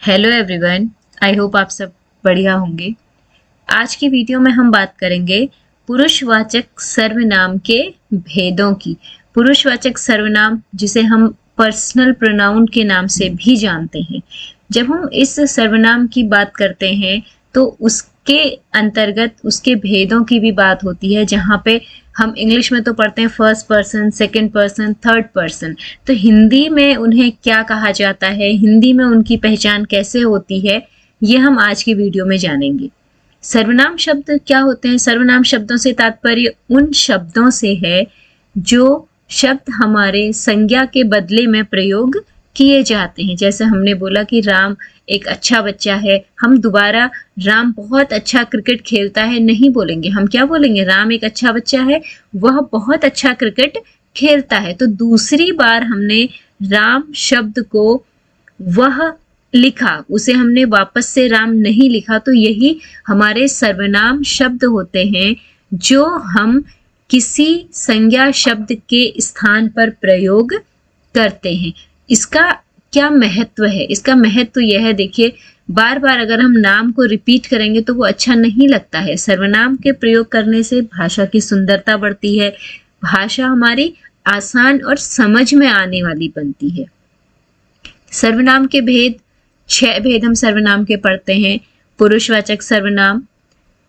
Hello everyone, I hope आप सब बढ़िया होंगे। आज की वीडियो में हम बात करेंगे पुरुषवाचक सर्वनाम के भेदों की। पुरुषवाचक सर्वनाम जिसे हम पर्सनल प्रोनाउन के नाम से भी जानते हैं। जब हम इस सर्वनाम की बात करते हैं तो उसके अंतर्गत उसके भेदों की भी बात होती है, जहाँ पे हम इंग्लिश में तो पढ़ते हैं first person, second person, third person. तो हिंदी में उन्हें क्या कहा जाता है, हिंदी में उनकी पहचान कैसे होती है, ये हम आज की वीडियो में जानेंगे। सर्वनाम शब्द क्या होते हैं? सर्वनाम शब्दों से तात्पर्य उन शब्दों से है जो शब्द हमारे संज्ञा के बदले में प्रयोग किए जाते हैं। जैसे हमने बोला कि राम एक अच्छा बच्चा है, हम दोबारा राम बहुत अच्छा क्रिकेट खेलता है नहीं बोलेंगे, हम क्या बोलेंगे? राम एक अच्छा बच्चा है, वह बहुत अच्छा क्रिकेट खेलता है। तो दूसरी बार हमने राम शब्द को वह लिखा, उसे हमने वापस से राम नहीं लिखा। तो यही हमारे सर्वनाम शब्द होते हैं जो हम किसी संज्ञा शब्द के स्थान पर प्रयोग करते हैं। इसका क्या महत्व है? इसका महत्व यह है, देखिए, बार बार अगर हम नाम को रिपीट करेंगे तो वो अच्छा नहीं लगता है। सर्वनाम के प्रयोग करने से भाषा की सुंदरता बढ़ती है, भाषा हमारी आसान और समझ में आने वाली बनती है। सर्वनाम के भेद, 6 भेद हम सर्वनाम के पढ़ते हैं। पुरुषवाचक सर्वनाम,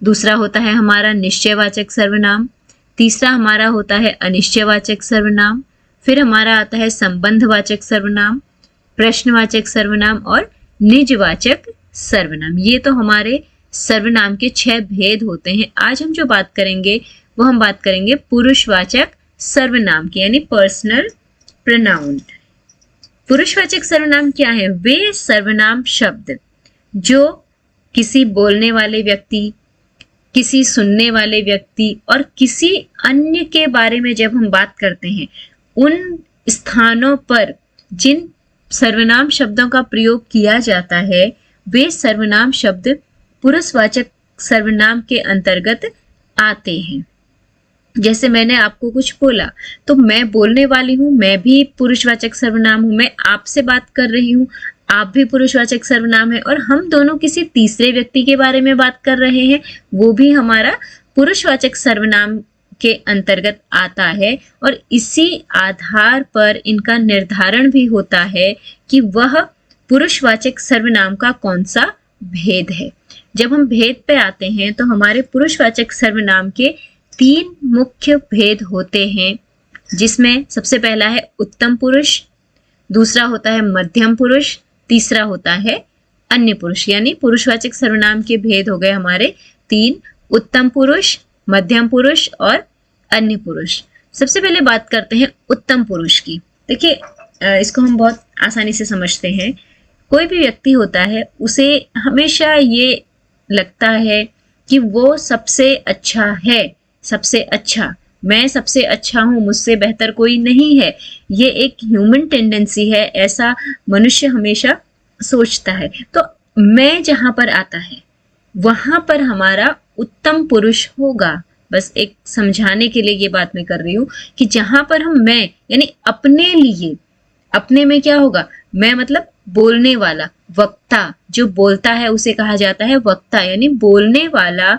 दूसरा होता है हमारा निश्चयवाचक सर्वनाम, तीसरा हमारा होता है अनिश्चयवाचक सर्वनाम, फिर हमारा आता है संबंधवाचक सर्वनाम, प्रश्नवाचक सर्वनाम और निजवाचक सर्वनाम। ये तो हमारे सर्वनाम के 6 भेद होते हैं। आज हम जो बात करेंगे वो हम बात करेंगे पुरुषवाचक सर्वनाम की, यानी पर्सनल प्रोनाउन। पुरुषवाचक सर्वनाम क्या है? वे सर्वनाम शब्द जो किसी बोलने वाले व्यक्ति, किसी सुनने वाले व्यक्ति और किसी अन्य के बारे में जब हम बात करते हैं, उन स्थानों पर जिन सर्वनाम शब्दों का प्रयोग किया जाता है, वे सर्वनाम शब्द पुरुषवाचक सर्वनाम के अंतर्गत आते हैं। जैसे मैंने आपको कुछ बोला तो मैं बोलने वाली हूँ, मैं भी पुरुषवाचक सर्वनाम हूँ। मैं आपसे बात कर रही हूँ, आप भी पुरुषवाचक सर्वनाम है। और हम दोनों किसी तीसरे व्यक्ति के बारे में बात कर रहे हैं, वो भी हमारा पुरुषवाचक सर्वनाम के अंतर्गत आता है। और इसी आधार पर इनका निर्धारण भी होता है कि वह पुरुषवाचक सर्वनाम का कौन सा भेद है। जब हम भेद पे आते हैं तो हमारे पुरुषवाचक सर्वनाम के 3 मुख्य भेद होते हैं, जिसमें सबसे पहला है उत्तम पुरुष, दूसरा होता है मध्यम पुरुष, तीसरा होता है अन्य पुरुष। यानी पुरुषवाचक सर्वनाम के भेद हो गए हमारे 3, उत्तम पुरुष, मध्यम पुरुष और अन्य पुरुष। सबसे पहले बात करते हैं उत्तम पुरुष की। देखिए, इसको हम बहुत आसानी से समझते हैं। कोई भी व्यक्ति होता है, उसे हमेशा ये लगता है कि वो सबसे अच्छा है, सबसे अच्छा, मैं सबसे अच्छा हूँ, मुझसे बेहतर कोई नहीं है। ये एक ह्यूमन टेंडेंसी है, ऐसा मनुष्य हमेशा सोचता है। तो मैं जहां पर आता है वहां पर हमारा उत्तम पुरुष होगा। बस एक समझाने के लिए ये बात मैं कर रही हूँ कि जहां पर हम मैं यानी अपने लिए, अपने में क्या होगा? मैं मतलब बोलने वाला, वक्ता, जो बोलता है उसे कहा जाता है वक्ता, यानी बोलने वाला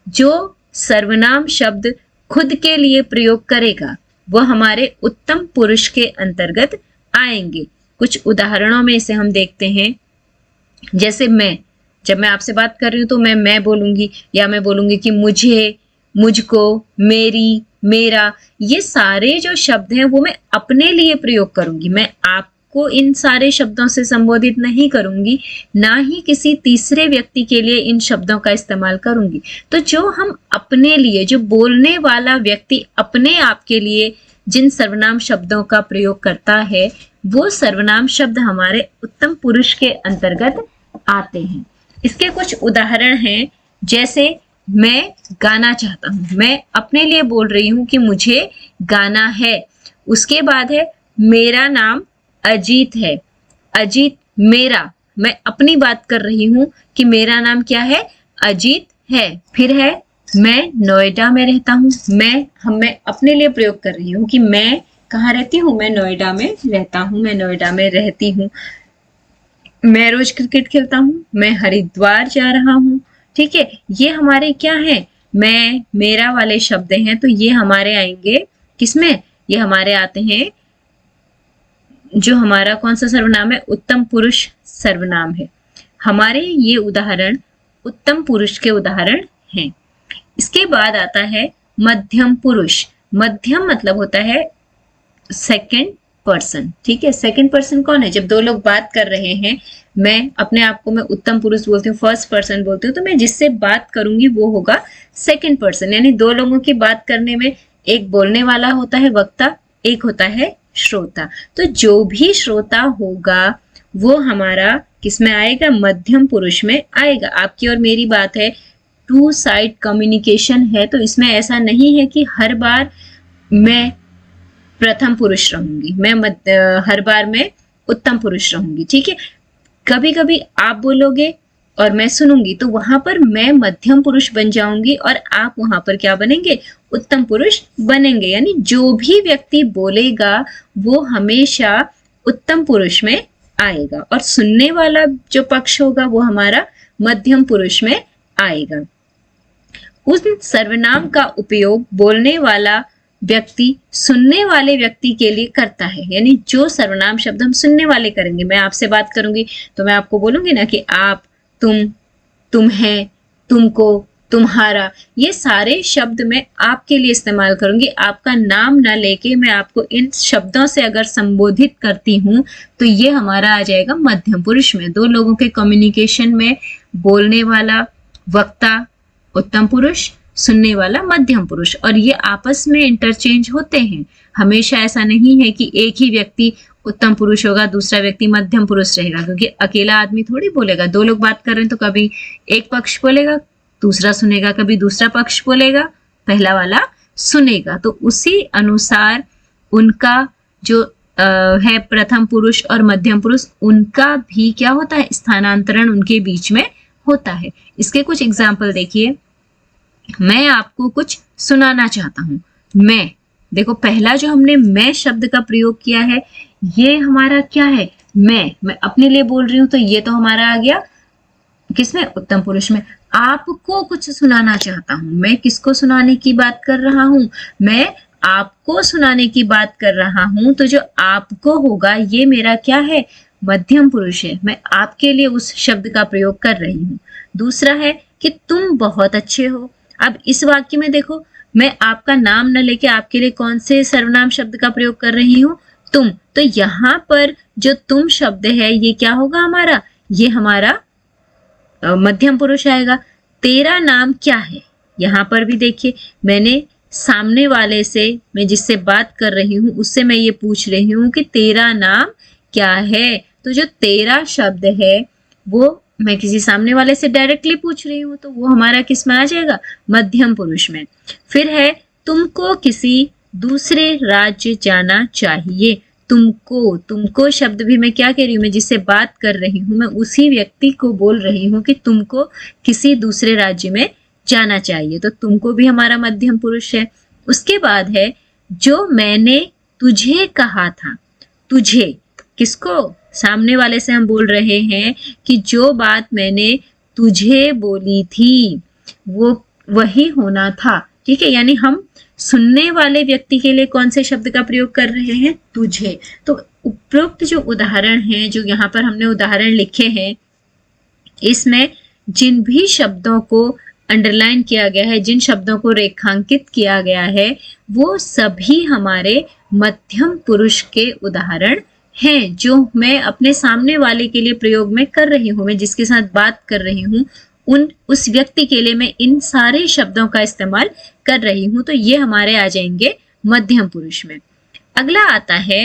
जो सर्वनाम शब्द खुद के लिए प्रयोग करेगा वह हमारे उत्तम पुरुष के अंतर्गत आएंगे। कुछ उदाहरणों में इसे हम देखते हैं। जैसे मैं, जब मैं आपसे बात कर रही हूँ तो मैं बोलूंगी, या मैं बोलूंगी कि मुझे, मुझको, मेरी, मेरा। ये सारे जो शब्द हैं वो मैं अपने लिए प्रयोग करूंगी। मैं आपको इन सारे शब्दों से संबोधित नहीं करूंगी, ना ही किसी तीसरे व्यक्ति के लिए इन शब्दों का इस्तेमाल करूंगी। तो जो हम अपने लिए, जो बोलने वाला व्यक्ति अपने आप के लिए जिन सर्वनाम शब्दों का प्रयोग करता है, वो सर्वनाम शब्द हमारे उत्तम पुरुष के अंतर्गत आते हैं। इसके कुछ उदाहरण हैं। जैसे मैं गाना चाहता हूँ, मैं अपने लिए बोल रही हूँ कि मुझे गाना है। उसके बाद है मेरा नाम अजीत है, अजीत मेरा, मैं अपनी बात कर रही हूँ कि मेरा नाम क्या है? अजीत है। फिर है मैं नोएडा में रहता हूँ, मैं अपने लिए प्रयोग कर रही हूँ कि मैं कहाँ रहती हूँ? मैं नोएडा में रहता हूँ, मैं नोएडा में रहती हूँ। मैं रोज क्रिकेट खेलता हूँ, मैं हरिद्वार जा रहा हूँ। ठीक है, ये हमारे क्या है, मैं मेरा वाले शब्द हैं, तो ये हमारे आएंगे किसमें, ये हमारे आते हैं, जो हमारा कौन सा सर्वनाम है, उत्तम पुरुष सर्वनाम है। हमारे ये उदाहरण उत्तम पुरुष के उदाहरण हैं। इसके बाद आता है मध्यम पुरुष। मध्यम मतलब होता है सेकंड पर्सन। ठीक है, सेकंड पर्सन कौन है, जब दो लोग बात कर रहे हैं, मैं अपने आप को मैं उत्तम पुरुष बोलती हूँ, फर्स्ट पर्सन बोलती हूँ, तो मैं जिससे बात करूंगी वो होगा सेकंड पर्सन। यानी दो लोगों की बात करने में एक बोलने वाला होता है वक्ता, एक होता है श्रोता। तो जो भी श्रोता होगा वो हमारा किसमें आएगा, मध्यम पुरुष में आएगा। आपकी और मेरी बात है, टू साइड कम्युनिकेशन है, तो इसमें ऐसा नहीं है कि हर बार मैं प्रथम पुरुष रहूंगी, मैं हर बार मैं उत्तम पुरुष रहूंगी। ठीक है, कभी कभी आप बोलोगे और मैं सुनूंगी, तो वहां पर मैं मध्यम पुरुष बन जाऊंगी और आप वहां पर क्या बनेंगे, उत्तम पुरुष बनेंगे। यानी जो भी व्यक्ति बोलेगा वो हमेशा उत्तम पुरुष में आएगा, और सुनने वाला जो पक्ष होगा वो हमारा मध्यम पुरुष में आएगा। उस सर्वनाम का उपयोग बोलने वाला व्यक्ति सुनने वाले व्यक्ति के लिए करता है। यानी जो सर्वनाम शब्द हम सुनने वाले करेंगे, मैं आपसे बात करूंगी तो मैं आपको बोलूंगी ना कि आप, तुम, तुम्हें, तुमको, तुम्हारा, ये सारे शब्द मैं आपके लिए इस्तेमाल करूंगी। आपका नाम ना लेके मैं आपको इन शब्दों से अगर संबोधित करती हूँ तो ये हमारा आ जाएगा मध्यम पुरुष में। दो लोगों के कम्युनिकेशन में बोलने वाला वक्ता उत्तम पुरुष, सुनने वाला मध्यम पुरुष, और ये आपस में इंटरचेंज होते हैं। हमेशा ऐसा नहीं है कि एक ही व्यक्ति उत्तम पुरुष होगा, दूसरा व्यक्ति मध्यम पुरुष रहेगा, क्योंकि अकेला आदमी थोड़ी बोलेगा। दो लोग बात कर रहे हैं तो कभी एक पक्ष बोलेगा, दूसरा सुनेगा, कभी दूसरा पक्ष बोलेगा, पहला वाला सुनेगा। तो उसी अनुसार उनका जो है प्रथम पुरुष और मध्यम पुरुष, उनका भी क्या होता है, स्थानांतरण उनके बीच में होता है। इसके कुछ एग्जाम्पल देखिए। मैं आपको कुछ सुनाना चाहता हूं। मैं, देखो पहला जो हमने मैं शब्द का प्रयोग किया है, ये हमारा क्या है, मैं अपने लिए बोल रही हूं, तो ये तो हमारा आ गया किसमें, उत्तम पुरुष में। आपको कुछ सुनाना चाहता हूं, मैं किसको सुनाने की बात कर रहा हूं, मैं आपको सुनाने की बात कर रहा हूं, तो जो आपको होगा ये मेरा क्या है, मध्यम पुरुष है। मैं आपके लिए उस शब्द का प्रयोग कर रही हूं। दूसरा है कि तुम बहुत अच्छे हो। अब इस वाक्य में देखो, मैं आपका नाम न लेके आपके लिए कौन से सर्वनाम शब्द का प्रयोग कर रही हूं, तुम। तो यहाँ पर जो तुम शब्द है ये क्या होगा हमारा, ये हमारा मध्यम पुरुष आएगा। तेरा नाम क्या है, यहाँ पर भी देखिए, मैंने सामने वाले से, मैं जिससे बात कर रही हूँ उससे मैं ये पूछ रही हूँ कि तेरा नाम क्या है। तो जो तेरा शब्द है वो मैं किसी सामने वाले से डायरेक्टली पूछ रही हूँ, तो वो हमारा किस में आ जाएगा, मध्यम पुरुष में। फिर है तुमको किसी दूसरे राज्य जाना चाहिए। तुमको, तुमको शब्द भी मैं क्या कह रही हूँ, मैं जिससे बात कर रही हूँ मैं उसी व्यक्ति को बोल रही हूँ कि तुमको किसी दूसरे राज्य में जाना चाहिए, तो तुमको भी हमारा मध्यम पुरुष है। उसके बाद है जो मैंने तुझे कहा था। तुझे, किसको, सामने वाले से हम बोल रहे हैं कि जो बात मैंने तुझे बोली थी वो वही होना था। ठीक है, यानी हम सुनने वाले व्यक्ति के लिए कौन से शब्द का प्रयोग कर रहे हैं, तुझे। तो उपरोक्त जो उदाहरण हैं, जो यहाँ पर हमने उदाहरण लिखे हैं, इसमें जिन भी शब्दों को अंडरलाइन किया गया है, जिन शब्दों को रेखांकित किया गया है, वो सभी हमारे मध्यम पुरुष के उदाहरण हैं, जो मैं अपने सामने वाले के लिए प्रयोग में कर रही हूँ। मैं जिसके साथ बात कर रही हूँ उस व्यक्ति के लिए मैं इन सारे शब्दों का इस्तेमाल कर रही हूँ, तो ये हमारे आ जाएंगे मध्यम पुरुष में। अगला आता है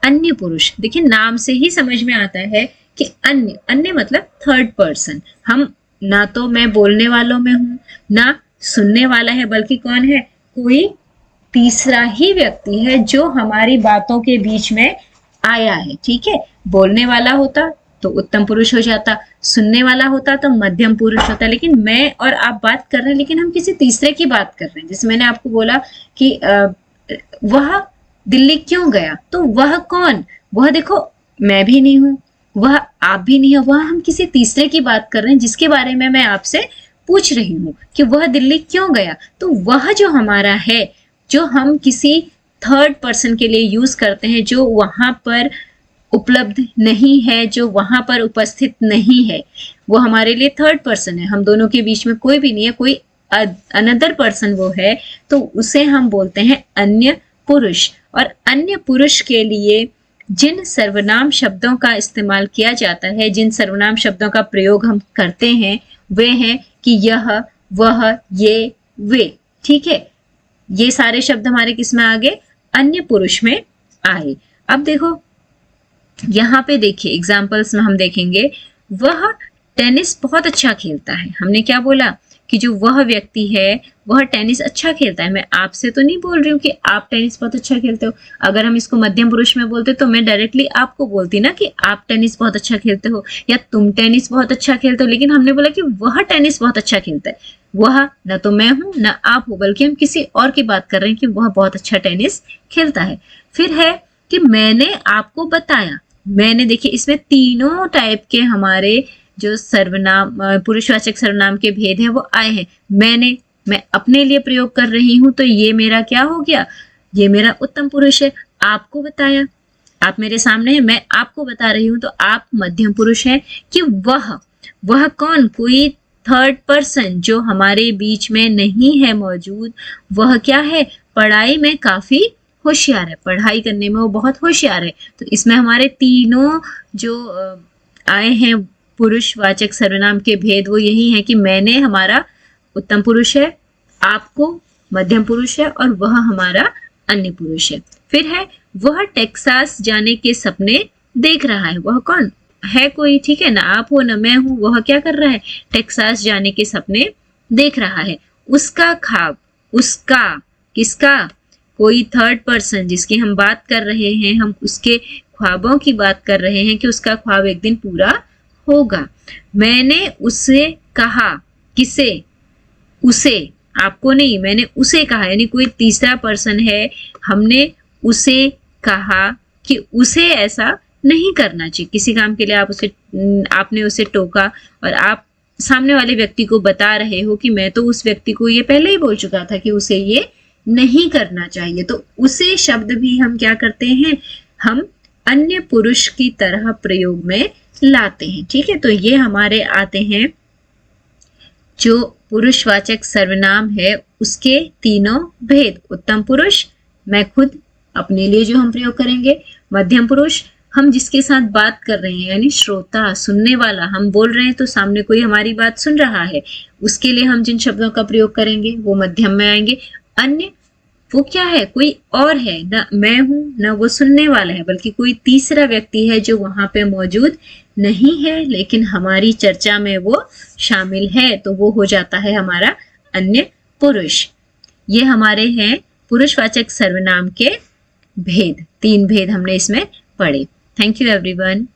अन्य पुरुष। देखिए नाम से ही समझ में आता है कि अन्य, अन्य मतलब थर्ड पर्सन। हम ना तो मैं बोलने वालों में हूँ ना सुनने वाला है, बल्कि कौन है, कोई तीसरा ही व्यक्ति है जो हमारी बातों के बीच में आया है। ठीक है, बोलने वाला होता तो उत्तम पुरुष हो जाता, सुनने वाला होता तो मध्यम पुरुष होता, लेकिन मैं और आप बात कर रहे हैं, लेकिन हम किसी तीसरे की बात कर रहे हैं। जैसे मैंने आपको बोला कि वह दिल्ली क्यों गया, तो वह कौन, वह देखो मैं भी नहीं हूं, वह आप भी नहीं है, वह हम किसी तीसरे की बात कर रहे हैं जिसके बारे में मैं आपसे पूछ रही हूँ कि वह दिल्ली क्यों गया। तो वह जो हमारा है, जो हम किसी थर्ड पर्सन के लिए यूज करते हैं, जो वहां पर उपलब्ध नहीं है, जो वहां पर उपस्थित नहीं है, वो हमारे लिए थर्ड पर्सन है। हम दोनों के बीच में कोई भी नहीं है, कोई अनदर पर्सन वो है, तो उसे हम बोलते हैं अन्य पुरुष। और अन्य पुरुष के लिए जिन सर्वनाम शब्दों का इस्तेमाल किया जाता है, जिन सर्वनाम शब्दों का प्रयोग हम करते हैं, वे हैं कि यह, वह, ये, वे। ठीक है, ये सारे शब्द हमारे किस में आ गए? अन्य पुरुष में आए। अब देखो यहाँ पे देखिए एग्जाम्पल्स में हम देखेंगे, वह टेनिस बहुत अच्छा खेलता है। हमने क्या बोला कि जो वह व्यक्ति है वह टेनिस अच्छा खेलता है। मैं आपसे तो नहीं बोल रही हूँ कि आप टेनिस बहुत अच्छा खेलते हो। अगर हम इसको मध्यम पुरुष में बोलते तो मैं डायरेक्टली आपको बोलती ना कि आप टेनिस बहुत अच्छा खेलते हो या तुम टेनिस बहुत अच्छा खेलते हो, लेकिन हमने बोला कि वह टेनिस बहुत अच्छा खेलता है। वह न तो मैं हूं न आप हो, बल्कि हम किसी और की बात कर रहे हैं कि वह बहुत अच्छा टेनिस खेलता है। फिर है कि मैंने आपको बताया। मैंने, देखिए इसमें तीनों टाइप के हमारे जो सर्वनाम, पुरुषवाचक सर्वनाम के भेद हैं वो आए हैं। मैंने, मैं अपने लिए प्रयोग कर रही हूं तो ये मेरा क्या हो गया? ये मेरा उत्तम पुरुष है। आपको बताया, आप मेरे सामने हैं, मैं आपको बता रही हूं तो आप मध्यम पुरुष है। कि वह कौन? कोई थर्ड पर्सन जो हमारे बीच में नहीं है मौजूद। वह क्या है? पढ़ाई में काफी होशियार है, पढ़ाई करने में वो बहुत होशियार है। तो इसमें हमारे तीनों जो आए हैं पुरुषवाचक सर्वनाम के भेद, वो यही है कि मैंने हमारा उत्तम पुरुष है, आपको मध्यम पुरुष है और वह हमारा अन्य पुरुष है। फिर है वह टेक्सास जाने के सपने देख रहा है। वह कौन है? कोई, ठीक है ना, आप हो ना मैं हूं। वह क्या कर रहा है? टेक्सास जाने के सपने देख रहा है। उसका ख्वाब, उसका, किसका? कोई थर्ड पर्सन जिसकी हम बात कर रहे हैं, हम उसके ख्वाबों की बात कर रहे हैं कि उसका ख्वाब एक दिन पूरा होगा। मैंने उसे कहा। किसे? उसे, आपको नहीं, मैंने उसे कहा, यानी कोई तीसरा पर्सन है। हमने उसे कहा कि उसे ऐसा नहीं करना चाहिए। किसी काम के लिए आपने उसे टोका और आप सामने वाले व्यक्ति को बता रहे हो कि मैं तो उस व्यक्ति को ये पहले ही बोल चुका था कि उसे ये नहीं करना चाहिए। तो उसे शब्द भी हम क्या करते हैं? हम अन्य पुरुष की तरह प्रयोग में लाते हैं। ठीक है, तो ये हमारे आते हैं जो पुरुषवाचक सर्वनाम है उसके तीनों भेद। उत्तम पुरुष, मैं खुद, अपने लिए जो हम प्रयोग करेंगे। मध्यम पुरुष, हम जिसके साथ बात कर रहे हैं, यानी श्रोता, सुनने वाला। हम बोल रहे हैं तो सामने कोई हमारी बात सुन रहा है, उसके लिए हम जिन शब्दों का प्रयोग करेंगे वो मध्यम में आएंगे। अन्य, वो क्या है? कोई और है, न मैं हूं न वो सुनने वाला है, बल्कि कोई तीसरा व्यक्ति है जो वहां पे मौजूद नहीं है लेकिन हमारी चर्चा में वो शामिल है, तो वो हो जाता है हमारा अन्य पुरुष। ये हमारे हैं पुरुषवाचक सर्वनाम के भेद। 3 भेद हमने इसमें पढ़े। Thank you everyone.